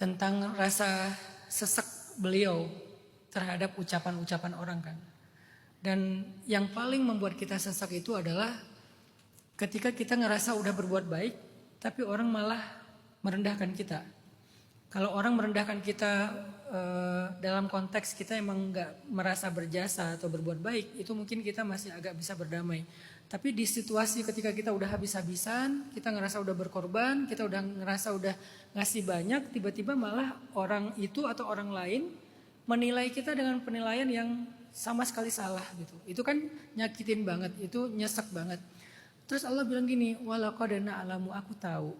tentang rasa sesek beliau terhadap ucapan-ucapan orang kan. Dan yang paling membuat kita sesek itu adalah ketika kita ngerasa udah berbuat baik, tapi orang malah merendahkan kita. Kalau orang merendahkan kita dalam konteks kita emang nggak merasa berjasa atau berbuat baik, itu mungkin kita masih agak bisa berdamai. Tapi di situasi ketika kita udah habis-habisan, kita ngerasa udah berkorban, kita udah ngerasa udah ngasih banyak, tiba-tiba malah orang itu atau orang lain menilai kita dengan penilaian yang sama sekali salah gitu. Itu kan nyakitin banget, itu nyesek banget. Terus Allah bilang gini, walaqad na'lamu, aku tahu.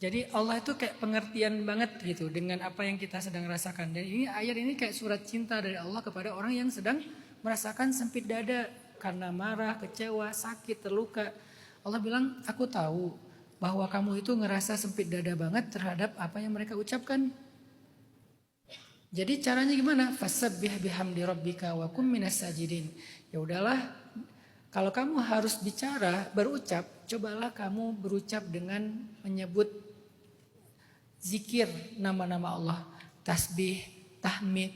Jadi Allah itu kayak pengertian banget gitu dengan apa yang kita sedang rasakan. Dan ini ayat ini kayak surat cinta dari Allah kepada orang yang sedang merasakan sempit dada karena marah, kecewa, sakit, terluka. Allah bilang, aku tahu bahwa kamu itu ngerasa sempit dada banget terhadap apa yang mereka ucapkan. Jadi caranya gimana? Fasabbih bihamdi rabbika wa kum minas sajidin. Ya udahlah, kalau kamu harus bicara, berucap, cobalah kamu berucap dengan menyebut zikir nama-nama Allah, tasbih, tahmid.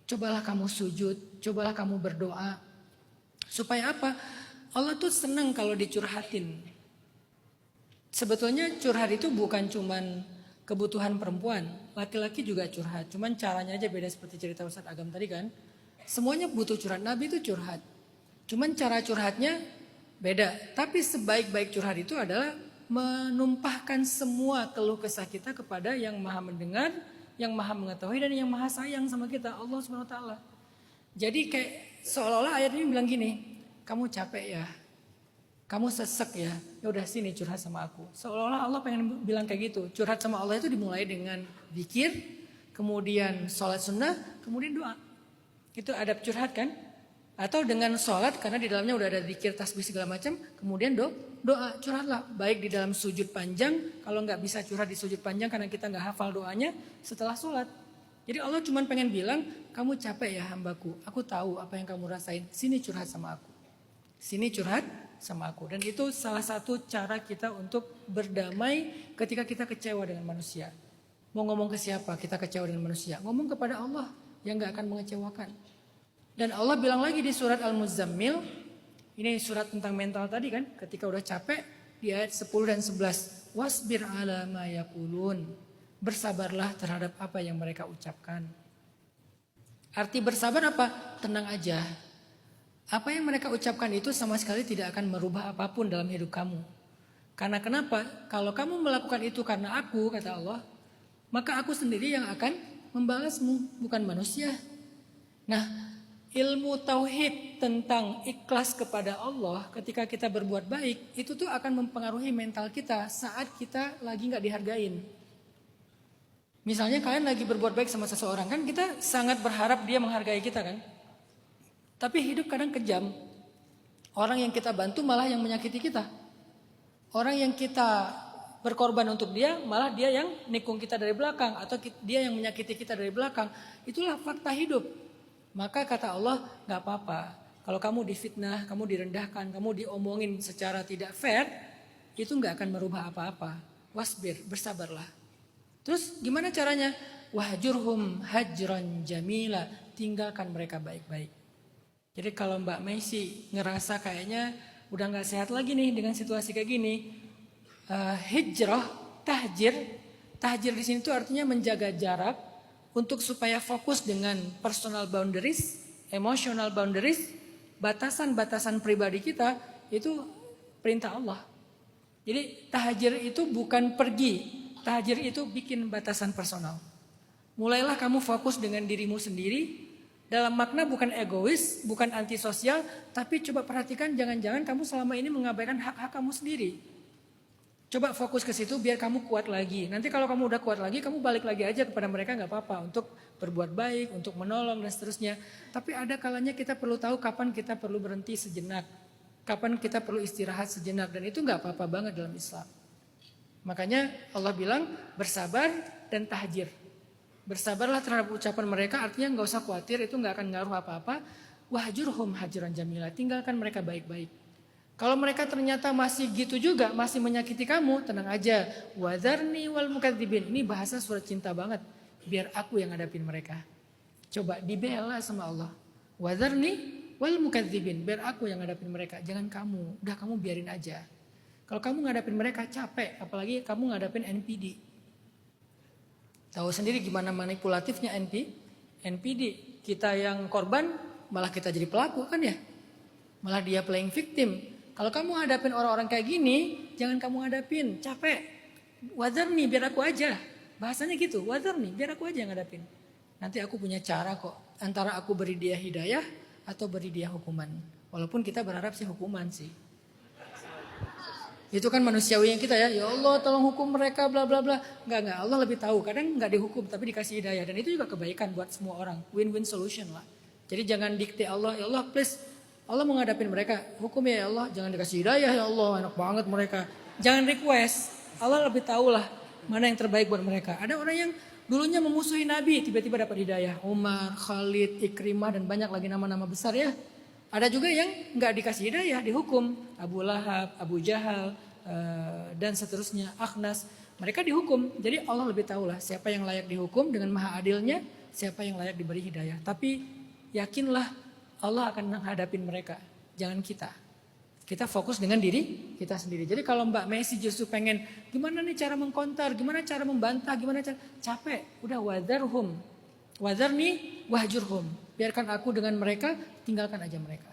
Cobalah kamu sujud, cobalah kamu berdoa. Supaya apa? Allah tuh senang kalau dicurhatin. Sebetulnya curhat itu bukan cuman kebutuhan perempuan, laki-laki juga curhat. Cuman caranya aja beda seperti cerita Ustaz Agam tadi kan. Semuanya butuh curhat, Nabi itu curhat. Cuman cara curhatnya beda. Tapi sebaik-baik curhat itu adalah menumpahkan semua keluh kesah kita kepada yang maha mendengar, yang maha mengetahui dan yang maha sayang sama kita, Allah SWT. Jadi kayak seolah-olah ayat ini bilang gini, kamu capek ya, kamu sesek ya, ya udah sini curhat sama aku. Seolah-olah Allah pengen bilang kayak gitu. Curhat sama Allah itu dimulai dengan zikir, kemudian sholat sunnah, kemudian doa. Itu adab curhat kan? Atau dengan sholat karena di dalamnya udah ada zikir, tasbih segala macam, kemudian doa, curhatlah. Baik di dalam sujud panjang, kalau nggak bisa curhat di sujud panjang karena kita nggak hafal doanya, setelah sholat. Jadi Allah cuma pengen bilang, kamu capek ya hambaku, aku tahu apa yang kamu rasain, sini curhat sama aku. Sini curhat sama aku. Dan itu salah satu cara kita untuk berdamai ketika kita kecewa dengan manusia. Mau ngomong ke siapa kita kecewa dengan manusia? Ngomong kepada Allah yang gak akan mengecewakan. Dan Allah bilang lagi di surat Al-Muzammil, ini surat tentang mental tadi kan, ketika udah capek, di ayat 10 dan 11. Wasbir ala ma yaqulun. Bersabarlah terhadap apa yang mereka ucapkan. Arti bersabar apa? Tenang aja. Apa yang mereka ucapkan itu sama sekali tidak akan merubah apapun dalam hidup kamu. Karena kenapa? Kalau kamu melakukan itu karena aku, kata Allah, maka aku sendiri yang akan membalasmu, bukan manusia. Nah, ilmu tauhid tentang ikhlas kepada Allah ketika kita berbuat baik, itu tuh akan mempengaruhi mental kita saat kita lagi gak dihargain. Misalnya kalian lagi berbuat baik sama seseorang, kan kita sangat berharap dia menghargai kita kan. Tapi hidup kadang kejam. Orang yang kita bantu malah yang menyakiti kita. Orang yang kita berkorban untuk dia, malah dia yang nikung kita dari belakang. Atau dia yang menyakiti kita dari belakang. Itulah fakta hidup. Maka kata Allah, gak apa-apa. Kalau kamu difitnah, kamu direndahkan, kamu diomongin secara tidak fair, itu gak akan merubah apa-apa. Wasbir, bersabarlah. Terus gimana caranya? Wahjurhum hajran jamila. Tinggalkan mereka baik-baik. Jadi kalau Mbak Messi ngerasa kayaknya udah gak sehat lagi nih dengan situasi kayak gini, hijrah, tahjir di sini tuh artinya menjaga jarak untuk supaya fokus dengan personal boundaries, emotional boundaries, batasan-batasan pribadi kita, itu perintah Allah. Jadi tahjir itu bukan pergi, tahjir itu bikin batasan personal. Mulailah kamu fokus dengan dirimu sendiri. Dalam makna bukan egois, bukan antisosial, tapi coba perhatikan jangan-jangan kamu selama ini mengabaikan hak-hak kamu sendiri. Coba fokus ke situ biar kamu kuat lagi. Nanti kalau kamu udah kuat lagi, kamu balik lagi aja kepada mereka gak apa-apa. Untuk berbuat baik, untuk menolong dan seterusnya. Tapi ada kalanya kita perlu tahu kapan kita perlu berhenti sejenak. Kapan kita perlu istirahat sejenak. Dan itu gak apa-apa banget dalam Islam. Makanya Allah bilang bersabar dan tahjir. Bersabarlah terhadap ucapan mereka, artinya gak usah khawatir, itu gak akan ngaruh apa-apa. Wahjurhum hajran jamila, tinggalkan mereka baik-baik. Kalau mereka ternyata masih gitu juga, masih menyakiti kamu, tenang aja. Wadharni wal mukadzibin. Ini bahasa surat cinta banget. Biar aku yang ngadapin mereka. Coba dibela sama Allah. Wadharni wal mukadzibin. Biar aku yang ngadapin mereka. Jangan kamu. Udah kamu biarin aja. Kalau kamu ngadapin mereka capek. Apalagi kamu ngadapin NPD. Tahu sendiri gimana manipulatifnya NPD. Kita yang korban malah kita jadi pelaku kan ya. Malah dia playing victim. Kalau kamu hadapin orang-orang kayak gini, jangan kamu hadapin, capek. Wadharni biar aku aja. Bahasanya gitu, wadharni biar aku aja yang hadapin. Nanti aku punya cara kok. Antara aku beri dia hidayah atau beri dia hukuman. Walaupun kita berharap sih hukuman sih. Itu kan manusiawi yang kita ya. Ya Allah tolong hukum mereka bla bla bla. Enggak. Allah lebih tahu. Kadang enggak dihukum tapi dikasih hidayah. Dan itu juga kebaikan buat semua orang. Win-win solution lah. Jadi jangan dikte Allah. Ya Allah please. Allah mau ngadapin mereka, hukum ya Allah, jangan dikasih hidayah ya Allah, enak banget mereka. Jangan request, Allah lebih tahu lah mana yang terbaik buat mereka. Ada orang yang dulunya memusuhi Nabi, tiba-tiba dapat hidayah. Umar, Khalid, Ikrimah dan banyak lagi nama-nama besar ya. Ada juga yang nggak dikasih hidayah, dihukum. Abu Lahab, Abu Jahal, dan seterusnya, Akhnas. Mereka dihukum, jadi Allah lebih tahu lah siapa yang layak dihukum dengan maha adilnya, siapa yang layak diberi hidayah. Tapi yakinlah Allah akan menghadapin mereka, jangan kita. Kita fokus dengan diri kita sendiri. Jadi kalau Mbak Messi justru pengen gimana nih cara mengkonter, gimana cara membantah, gimana cara capek, udah wadharhum. Wadharni wahjurhum. Biarkan aku dengan mereka, tinggalkan aja mereka.